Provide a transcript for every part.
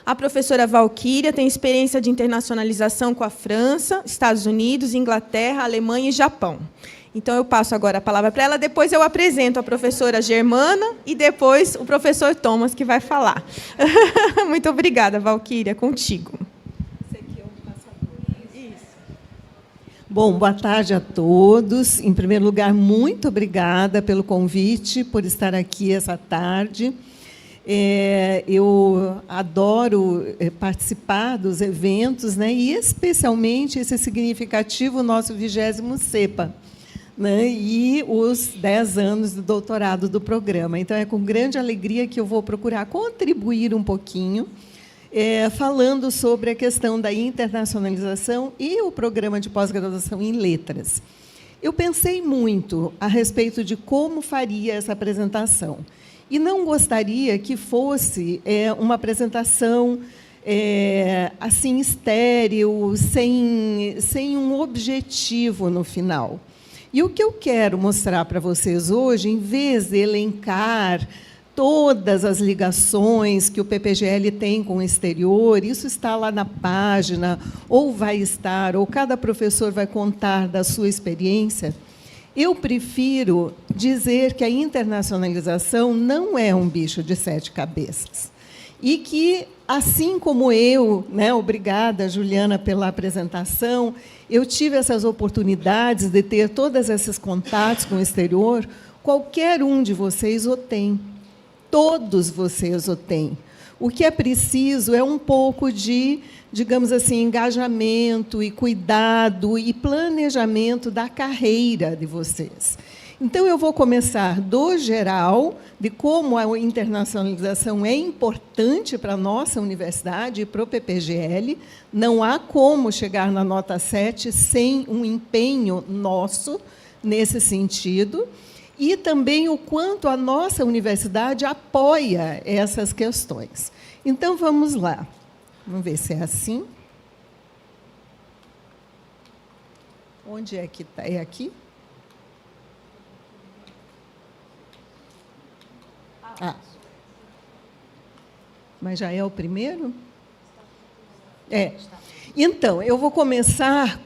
A professora Valquíria tem experiência de internacionalização com a França, Estados Unidos, Inglaterra, Alemanha e Japão. Então, eu passo agora a palavra para ela, depois eu apresento a professora Germana e depois o professor Thomas, que vai falar. Muito obrigada, Valquíria, contigo. Bom, boa tarde a todos. Em primeiro lugar, muito obrigada pelo convite, por estar aqui essa tarde. Eu adoro participar dos eventos, né? E, especialmente, esse significativo nosso 20º CEPA, né? E os 10 anos do doutorado do programa. Então, é com grande alegria que eu vou procurar contribuir um pouquinho, falando sobre a questão da internacionalização e o programa de pós-graduação em letras. Eu pensei muito a respeito de como faria essa apresentação. E não gostaria que fosse uma apresentação assim estéril, sem um objetivo no final. E o que eu quero mostrar para vocês hoje, em vez de elencar todas as ligações que o PPGL tem com o exterior, isso está lá na página, ou vai estar, ou cada professor vai contar da sua experiência, eu prefiro dizer que a internacionalização não é um bicho de 7 cabeças. E que, assim como eu, né, obrigada, Juliana, pela apresentação, eu tive essas oportunidades de ter todos esses contatos com o exterior, qualquer um de vocês o tem. Todos vocês o têm. O que é preciso é um pouco de, digamos assim, engajamento e cuidado e planejamento da carreira de vocês. Então, eu vou começar do geral, de como a internacionalização é importante para a nossa universidade e para o PPGL. Não há como chegar na nota 7 sem um empenho nosso nesse sentido. E também o quanto a nossa universidade apoia essas questões. Então, vamos lá. Vamos ver se é assim. Onde é que está? É aqui? Mas já é o primeiro? Então, eu vou começar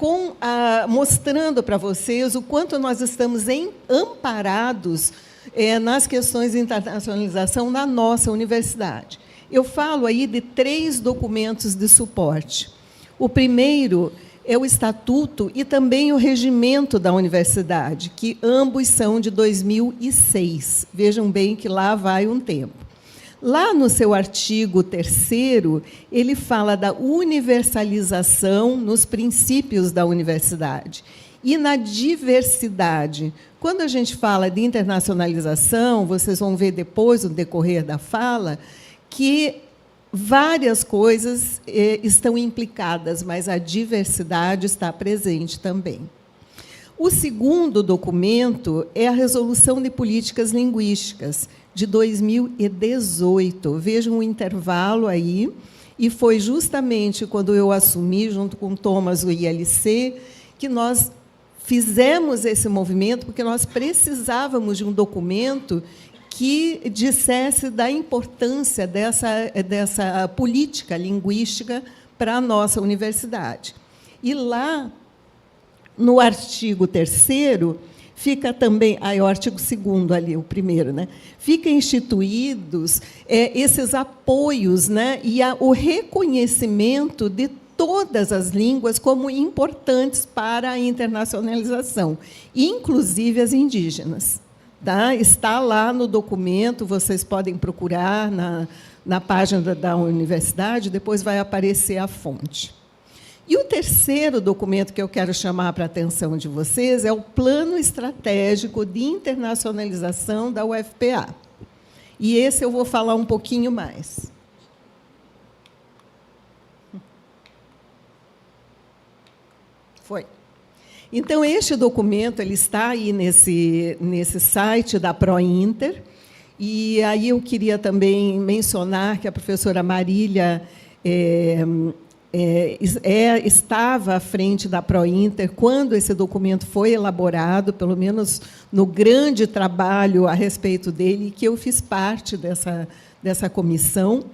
mostrando para vocês o quanto nós estamos amparados nas questões de internacionalização na nossa universidade. Eu falo aí de 3 documentos de suporte. O primeiro é o Estatuto e também o Regimento da Universidade, que ambos são de 2006. Vejam bem que lá vai um tempo. Lá no seu artigo 3º, ele fala da universalização nos princípios da universidade e na diversidade. Quando a gente fala de internacionalização, vocês vão ver depois, no decorrer da fala, que várias coisas estão implicadas, mas a diversidade está presente também. O segundo documento é a Resolução de Políticas Linguísticas, de 2018. Vejam o intervalo aí, e foi justamente quando eu assumi, junto com o Thomas, o ILC, que nós fizemos esse movimento, porque nós precisávamos de um documento que dissesse da importância dessa política linguística para a nossa universidade. E lá, no artigo 3º, fica também, o artigo 2º ali, o primeiro, né? Fica instituídos esses apoios, né? E o reconhecimento de todas as línguas como importantes para a internacionalização, inclusive as indígenas. Tá? Está lá no documento, vocês podem procurar na página da universidade, depois vai aparecer a fonte. E o terceiro documento que eu quero chamar para a atenção de vocês é o Plano Estratégico de Internacionalização da UFPA. E esse eu vou falar um pouquinho mais. Foi. Então, este documento ele está aí nesse site da ProInter. E aí eu queria também mencionar que a professora Marília estava à frente da ProInter quando esse documento foi elaborado, pelo menos no grande trabalho a respeito dele, que eu fiz parte dessa comissão.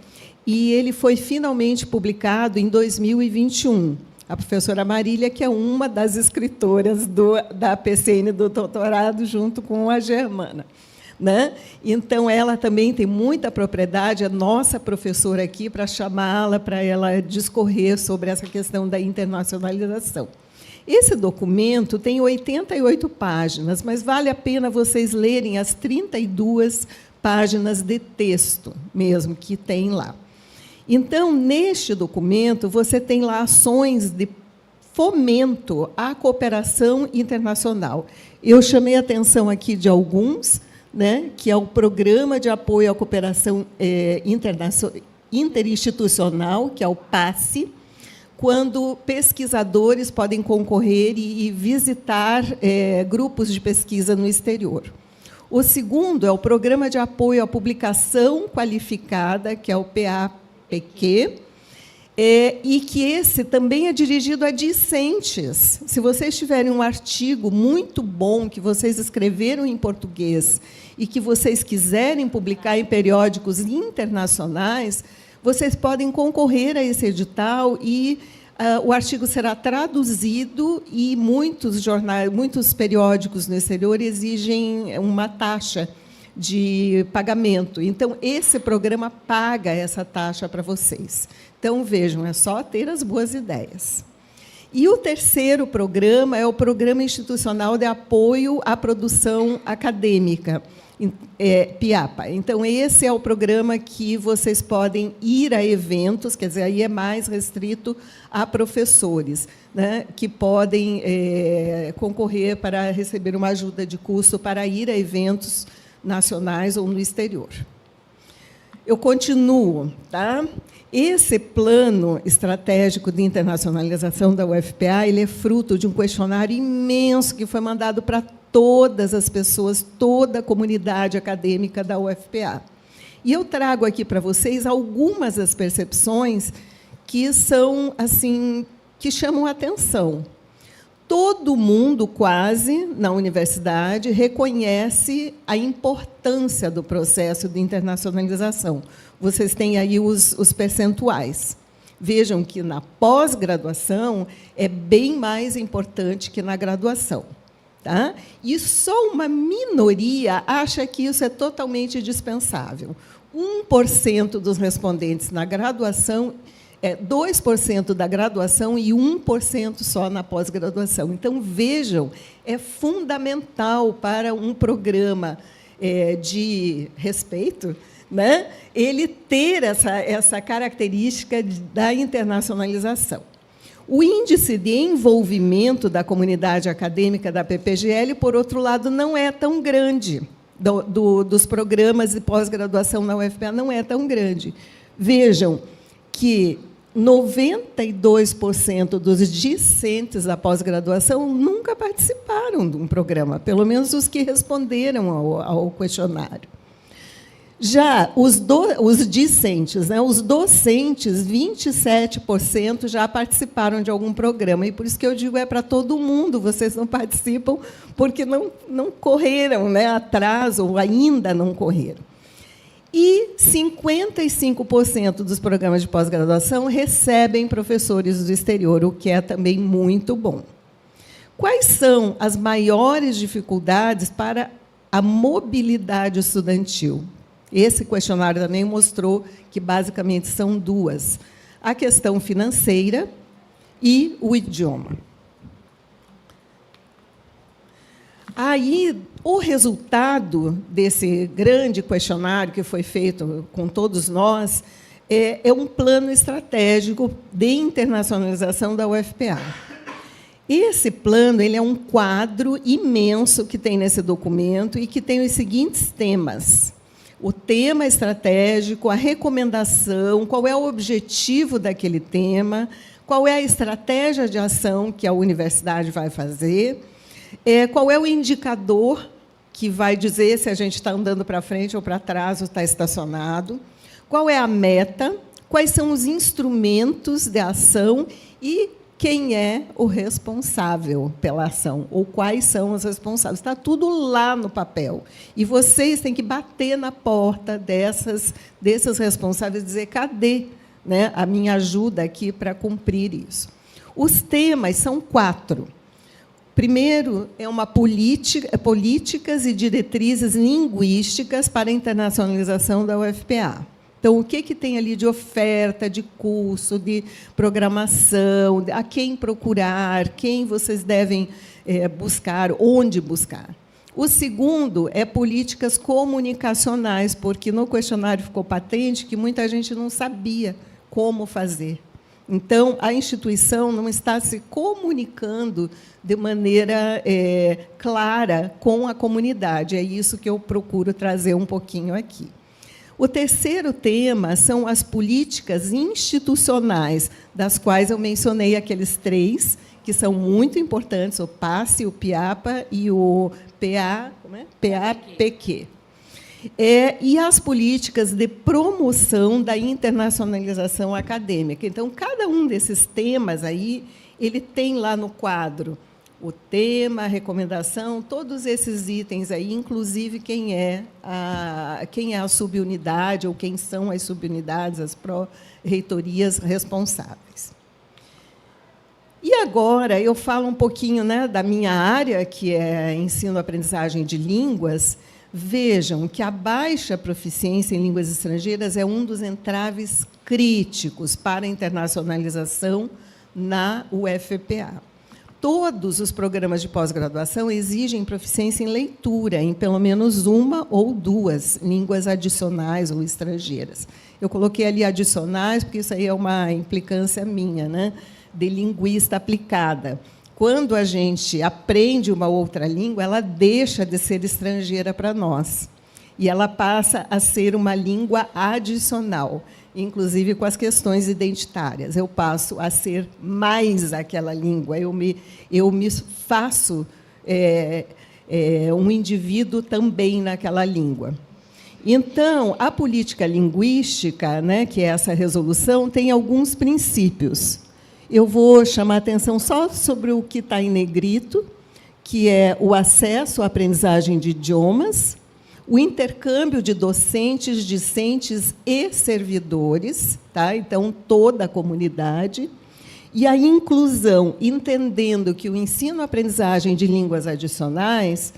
e ele foi finalmente publicado em 2021. A professora Marília, que é uma das escritoras da PCN do doutorado, junto com a Germana. Né? Então, ela também tem muita propriedade, é nossa professora aqui, para chamá-la, para ela discorrer sobre essa questão da internacionalização. Esse documento tem 88 páginas, mas vale a pena vocês lerem as 32 páginas de texto mesmo que tem lá. Então, neste documento, você tem lá ações de fomento à cooperação internacional. Eu chamei a atenção aqui de alguns, né, que é o Programa de Apoio à Cooperação Interinstitucional, que é o PACE, quando pesquisadores podem concorrer e visitar grupos de pesquisa no exterior. O segundo é o Programa de Apoio à Publicação Qualificada, que é o PAPQ, e que esse também é dirigido a discentes. Se vocês tiverem um artigo muito bom que vocês escreveram em português e que vocês quiserem publicar em periódicos internacionais, vocês podem concorrer a esse edital e o artigo será traduzido e muitos periódicos no exterior exigem uma taxa de pagamento. Então, esse programa paga essa taxa para vocês. Então, vejam, é só ter as boas ideias. E o terceiro programa é o Programa Institucional de Apoio à Produção Acadêmica, PIAPA. Então, esse é o programa que vocês podem ir a eventos, quer dizer, aí é mais restrito a professores, né, que podem concorrer para receber uma ajuda de custo para ir a eventos nacionais ou no exterior. Eu continuo. Tá? Esse plano estratégico de internacionalização da UFPA ele é fruto de um questionário imenso que foi mandado para todas as pessoas, toda a comunidade acadêmica da UFPA. E eu trago aqui para vocês algumas das percepções que são assim, que chamam a atenção. Todo mundo, quase, na universidade, reconhece a importância do processo de internacionalização. Vocês têm aí os percentuais. Vejam que, na pós-graduação, é bem mais importante que na graduação. Tá? E só uma minoria acha que isso é totalmente dispensável. 1% dos respondentes na graduação 2% da graduação e 1% só na pós-graduação. Então, vejam, é fundamental para um programa de respeito, né, ele ter essa característica da internacionalização. O índice de envolvimento da comunidade acadêmica da PPGL, por outro lado, não é tão grande, dos programas de pós-graduação na UFPA não é tão grande. Vejam que 92% dos discentes da pós-graduação nunca participaram de um programa, pelo menos os que responderam ao questionário. Já os discentes, né, os docentes, 27% já participaram de algum programa, e por isso que eu digo, é para todo mundo, vocês não participam porque não correram, né, atrás, ou ainda não correram. E 55% dos programas de pós-graduação recebem professores do exterior, o que é também muito bom. Quais são as maiores dificuldades para a mobilidade estudantil? Esse questionário também mostrou que, basicamente, são duas: a questão financeira e o idioma. Aí, o resultado desse grande questionário que foi feito com todos nós é um plano estratégico de internacionalização da UFPA. Esse plano ele é um quadro imenso que tem nesse documento e que tem os seguintes temas: o tema estratégico, a recomendação, qual é o objetivo daquele tema, qual é a estratégia de ação que a universidade vai fazer, qual é o indicador que vai dizer se a gente está andando para frente ou para trás ou está estacionado, qual é a meta, quais são os instrumentos de ação e quem é o responsável pela ação, ou quais são os responsáveis. Está tudo lá no papel. E vocês têm que bater na porta desses responsáveis e dizer, cadê, né, a minha ajuda aqui para cumprir isso? Os temas são 4. Primeiro, é uma políticas e diretrizes linguísticas para a internacionalização da UFPA. Então, o que tem ali de oferta, de curso, de programação, a quem procurar, quem vocês devem buscar, onde buscar. O segundo é políticas comunicacionais, porque no questionário ficou patente que muita gente não sabia como fazer. Então, a instituição não está se comunicando de maneira clara com a comunidade. É isso que eu procuro trazer um pouquinho aqui. O terceiro tema são as políticas institucionais, das quais eu mencionei aqueles 3, que são muito importantes, o PASSE, o PIAPA e o PAPQ. E as políticas de promoção da internacionalização acadêmica. Então, cada um desses temas aí, ele tem lá no quadro o tema, a recomendação, todos esses itens aí, inclusive quem é a subunidade ou quem são as subunidades, as pró-reitorias responsáveis. E agora eu falo um pouquinho, né, da minha área, que é ensino-aprendizagem de línguas. Vejam que a baixa proficiência em línguas estrangeiras é um dos entraves críticos para a internacionalização na UFPA. Todos os programas de pós-graduação exigem proficiência em leitura, em pelo menos 1 ou 2 línguas adicionais ou estrangeiras. Eu coloquei ali adicionais, porque isso aí é uma implicância minha, né, de linguista aplicada. Quando a gente aprende uma outra língua, ela deixa de ser estrangeira para nós. E ela passa a ser uma língua adicional, inclusive com as questões identitárias. Eu passo a ser mais aquela língua, eu me faço um indivíduo também naquela língua. Então, a política linguística, né, que é essa resolução, tem alguns princípios. Eu vou chamar a atenção só sobre o que está em negrito, que é o acesso à aprendizagem de idiomas, o intercâmbio de docentes, discentes e servidores, tá? Então, toda a comunidade, e a inclusão, entendendo que o ensino-aprendizagem de línguas adicionais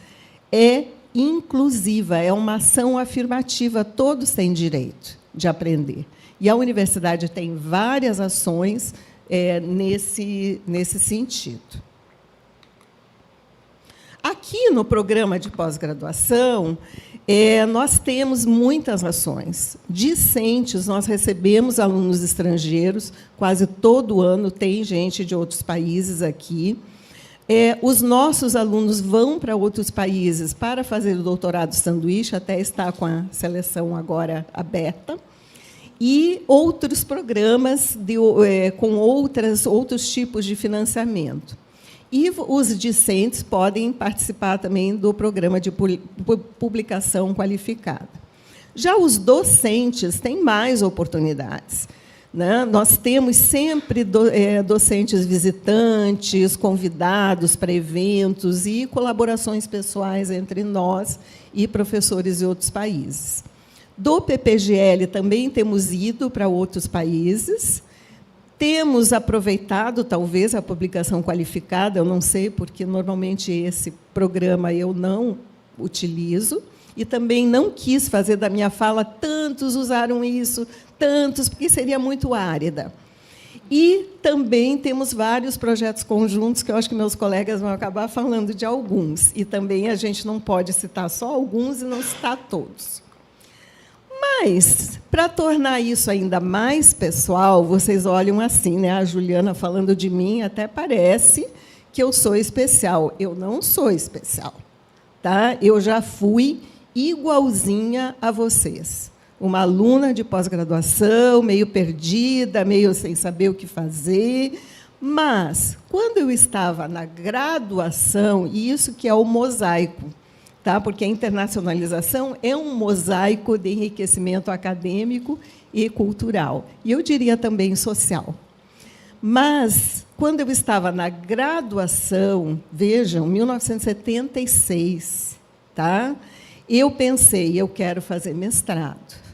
é inclusiva, é uma ação afirmativa, todos têm direito de aprender. E a universidade tem várias ações nesse sentido. Aqui, no programa de pós-graduação, nós temos muitas ações. Discentes, nós recebemos alunos estrangeiros, quase todo ano tem gente de outros países aqui. Os nossos alunos vão para outros países para fazer o doutorado sanduíche, até está com a seleção agora aberta, e outros programas com outros tipos de financiamento. E os discentes podem participar também do programa de publicação qualificada. Já os docentes têm mais oportunidades, né? Nós temos sempre docentes visitantes, convidados para eventos e colaborações pessoais entre nós e professores de outros países. Do PPGL também temos ido para outros países. Temos aproveitado, talvez, a publicação qualificada, eu não sei, porque, normalmente, esse programa eu não utilizo, e também não quis fazer da minha fala tantos usaram isso, tantos, porque seria muito árida. E também temos vários projetos conjuntos, que eu acho que meus colegas vão acabar falando de alguns, e também a gente não pode citar só alguns e não citar todos. Mas, para tornar isso ainda mais pessoal, vocês olham assim, né? A Juliana falando de mim, até parece que eu sou especial. Eu não sou especial, tá? Eu já fui igualzinha a vocês. Uma aluna de pós-graduação, meio perdida, meio sem saber o que fazer. Mas, quando eu estava na graduação, e isso que é o mosaico, tá? Porque a internacionalização é um mosaico de enriquecimento acadêmico e cultural, e eu diria também social. Mas, quando eu estava na graduação, vejam, 1976, tá? Eu pensei, eu quero fazer mestrado.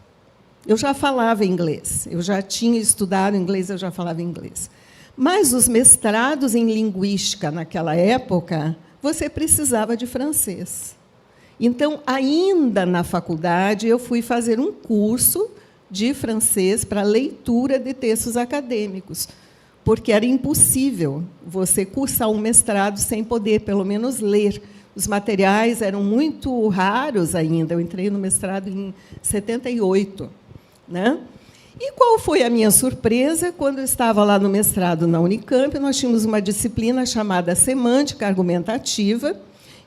Eu já falava inglês, eu já tinha estudado inglês, eu já falava inglês. Mas os mestrados em linguística, naquela época, você precisava de francês. Então, ainda na faculdade, eu fui fazer um curso de francês para leitura de textos acadêmicos, porque era impossível você cursar um mestrado sem poder, pelo menos, ler. Os materiais eram muito raros ainda. Eu entrei no mestrado em 78. Né? E qual foi a minha surpresa? Quando eu estava lá no mestrado na Unicamp, nós tínhamos uma disciplina chamada Semântica Argumentativa,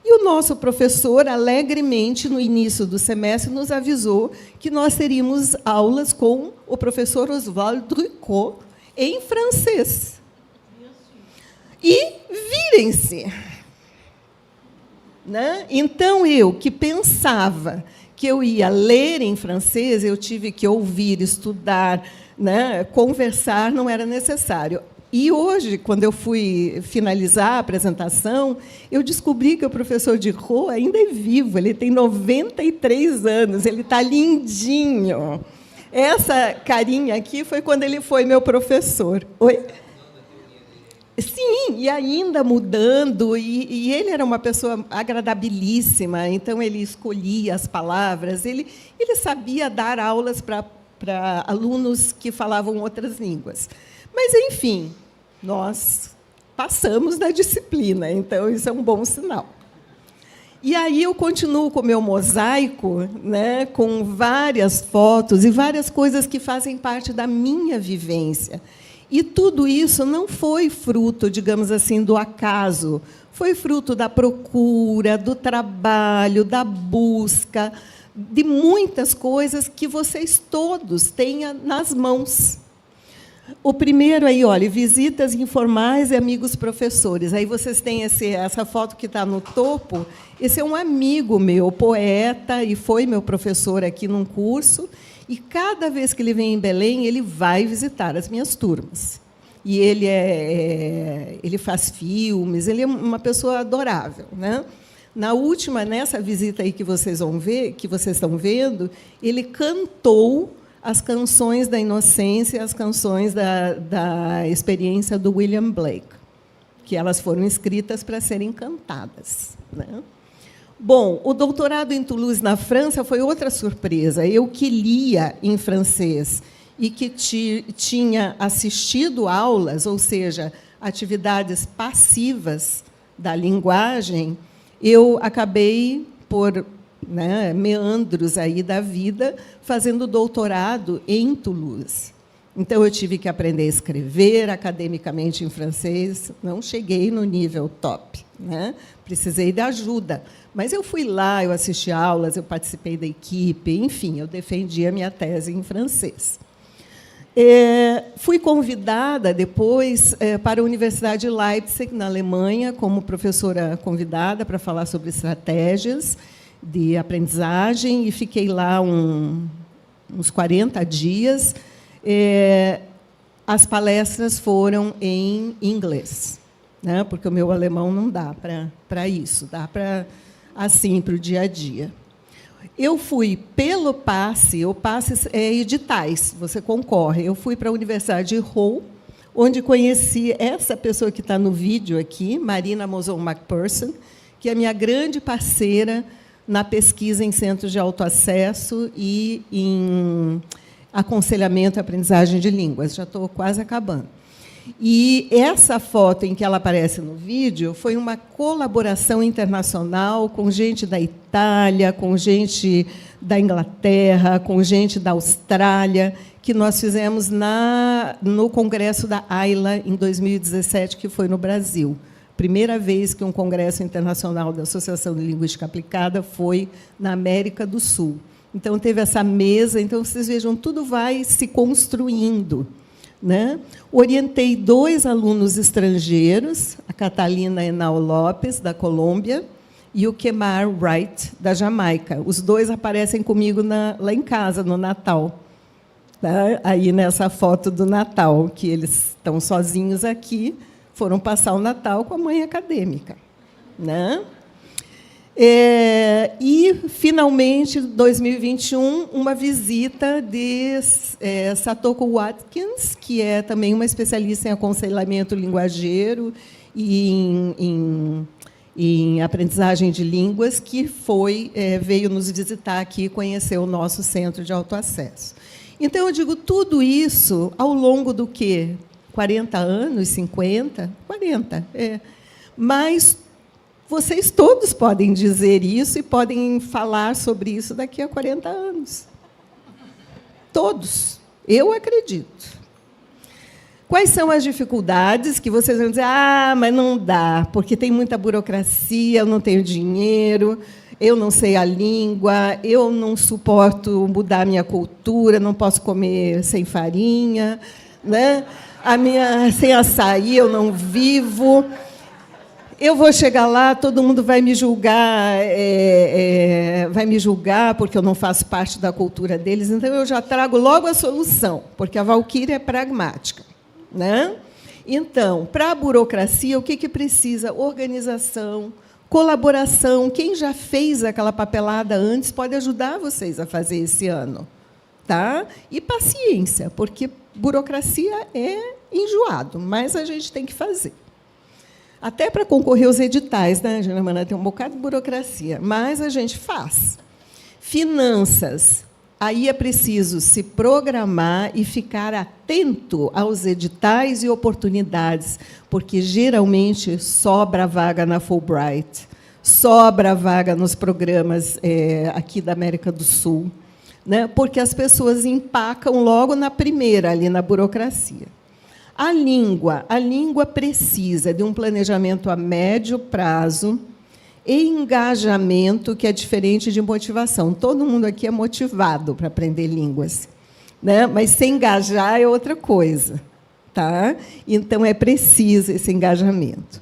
e o nosso professor, alegremente, no início do semestre, nos avisou que nós teríamos aulas com o professor Oswald Drucot, em francês. E virem-se. Né? Então, eu, que pensava que eu ia ler em francês, eu tive que ouvir, estudar, né? Conversar não era necessário. E hoje, quando eu fui finalizar a apresentação, eu descobri que o professor Drucot ainda é vivo, ele tem 93 anos, ele está lindinho. Essa carinha aqui foi quando ele foi meu professor. Oi? Sim, e ainda mudando, e ele era uma pessoa agradabilíssima, então ele escolhia as palavras, ele sabia dar aulas para alunos que falavam outras línguas. Mas, enfim, nós passamos na disciplina, então isso é um bom sinal. E aí eu continuo com o meu mosaico, né, com várias fotos e várias coisas que fazem parte da minha vivência. E tudo isso não foi fruto, digamos assim, do acaso, foi fruto da procura, do trabalho, da busca, de muitas coisas que vocês todos têm nas mãos. O primeiro aí, olha, visitas informais e amigos professores. Aí vocês têm essa foto que está no topo. Esse é um amigo meu, poeta, e foi meu professor aqui num curso. E, cada vez que ele vem em Belém, ele vai visitar as minhas turmas. E ele faz filmes, ele é uma pessoa adorável. Né? Na última, nessa visita aí que vocês vão ver, que vocês estão vendo, ele cantou as canções da inocência, as canções da experiência do William Blake, que elas foram escritas para serem cantadas. Né? Bom, o doutorado em Toulouse, na França, foi outra surpresa. Eu que lia em francês e que tinha assistido aulas, ou seja, atividades passivas da linguagem, eu acabei por meandros aí da vida, fazendo doutorado em Toulouse. Então, eu tive que aprender a escrever academicamente em francês, não cheguei no nível top, né? Precisei de ajuda. Mas eu fui lá, eu assisti aulas, eu participei da equipe, enfim, eu defendi a minha tese em francês. Fui convidada, depois, para a Universidade de Leipzig, na Alemanha, como professora convidada para falar sobre estratégias de aprendizagem, e fiquei lá uns 40 dias. As palestras foram em inglês, né? Porque o meu alemão não dá para isso, dá para assim para o dia a dia. Eu fui pelo PASSE, o PASSE é editais, você concorre. Eu fui para a Universidade de Hull, onde conheci essa pessoa que está no vídeo aqui, Marina Moson-McPherson, que é minha grande parceira na pesquisa em centros de autoacesso e em aconselhamento e aprendizagem de línguas. Já estou quase acabando. E essa foto em que ela aparece no vídeo foi uma colaboração internacional com gente da Itália, com gente da Inglaterra, com gente da Austrália, que nós fizemos no Congresso da AILA, em 2017, que foi no Brasil. Primeira vez que um congresso internacional da Associação de Linguística Aplicada foi na América do Sul. Então, teve essa mesa. Então, vocês vejam, tudo vai se construindo. Né? Orientei 2 alunos estrangeiros, a Catalina Henao Lopes, da Colômbia, e o Kemar Wright, da Jamaica. Os 2 aparecem comigo lá em casa, no Natal. Tá? Aí, nessa foto do Natal, que eles estão sozinhos aqui, foram passar o Natal com a mãe acadêmica. Né? E, finalmente, em 2021, uma visita de Satoko Watkins, que é também uma especialista em aconselhamento linguageiro e em aprendizagem de línguas, que veio nos visitar aqui e conhecer o nosso centro de autoacesso. Então, eu digo tudo isso ao longo do quê? 40 anos, 50? 40, Mas vocês todos podem dizer isso e podem falar sobre isso daqui a 40 anos. Todos. Eu acredito. Quais são as dificuldades que vocês vão dizer, mas não dá, porque tem muita burocracia, eu não tenho dinheiro, eu não sei a língua, eu não suporto mudar a minha cultura, não posso comer sem farinha, né? Sem açaí eu não vivo. Eu vou chegar lá, todo mundo vai me julgar, porque eu não faço parte da cultura deles. Então, eu já trago logo a solução, porque a Valquíria é pragmática. Né? Então, para a burocracia, o que precisa? Organização, colaboração. Quem já fez aquela papelada antes pode ajudar vocês a fazer esse ano. Tá? E paciência, porque burocracia é enjoado, mas a gente tem que fazer. Até para concorrer aos editais, né, Germana? Tem um bocado de burocracia, mas a gente faz. Finanças. Aí é preciso se programar e ficar atento aos editais e oportunidades, porque, geralmente, sobra vaga na Fulbright, sobra vaga nos programas aqui da América do Sul, né? Porque as pessoas empacam logo na primeira, ali na burocracia. A língua precisa de um planejamento a médio prazo e engajamento, que é diferente de motivação. Todo mundo aqui é motivado para aprender línguas, né? Mas se engajar é outra coisa. Tá? Então, é preciso esse engajamento.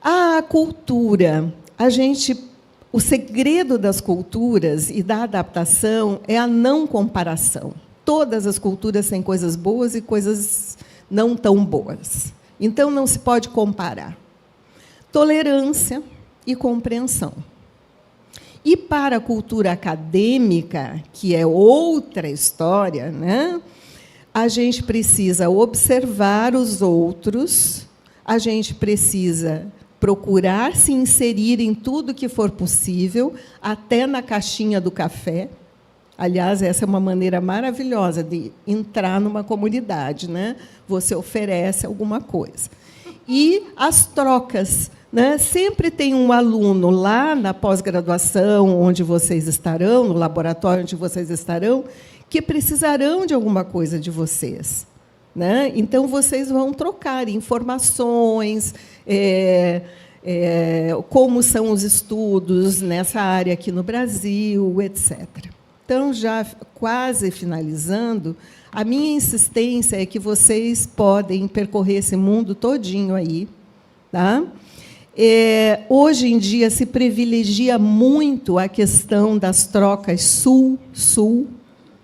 A cultura. O segredo das culturas e da adaptação é a não comparação. Todas as culturas têm coisas boas e coisas não tão boas. Então, não se pode comparar. Tolerância e compreensão. E para a cultura acadêmica, que é outra história, né? A gente precisa observar os outros, a gente precisa procurar se inserir em tudo que for possível, até na caixinha do café. Aliás, essa é uma maneira maravilhosa de entrar numa comunidade, né? Você oferece alguma coisa. E as trocas, né? Sempre tem um aluno lá na pós-graduação, onde vocês estarão, no laboratório onde vocês estarão, que precisarão de alguma coisa de vocês. Né? Então, vocês vão trocar informações, como são os estudos nessa área aqui no Brasil, etc. Então, já quase finalizando, a minha insistência é que vocês podem percorrer esse mundo todinho aí. Tá? Hoje em dia, se privilegia muito a questão das trocas sul-sul.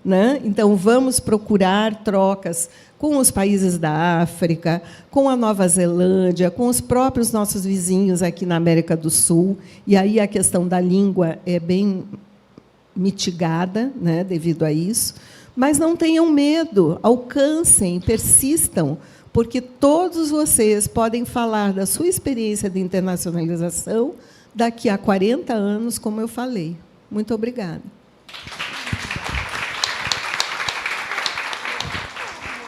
Né? Então, vamos procurar trocas com os países da África, com a Nova Zelândia, com os próprios nossos vizinhos aqui na América do Sul. E aí a questão da língua é bem mitigada, né, devido a isso. Mas não tenham medo, alcancem, persistam, porque todos vocês podem falar da sua experiência de internacionalização daqui a 40 anos, como eu falei. Muito obrigada.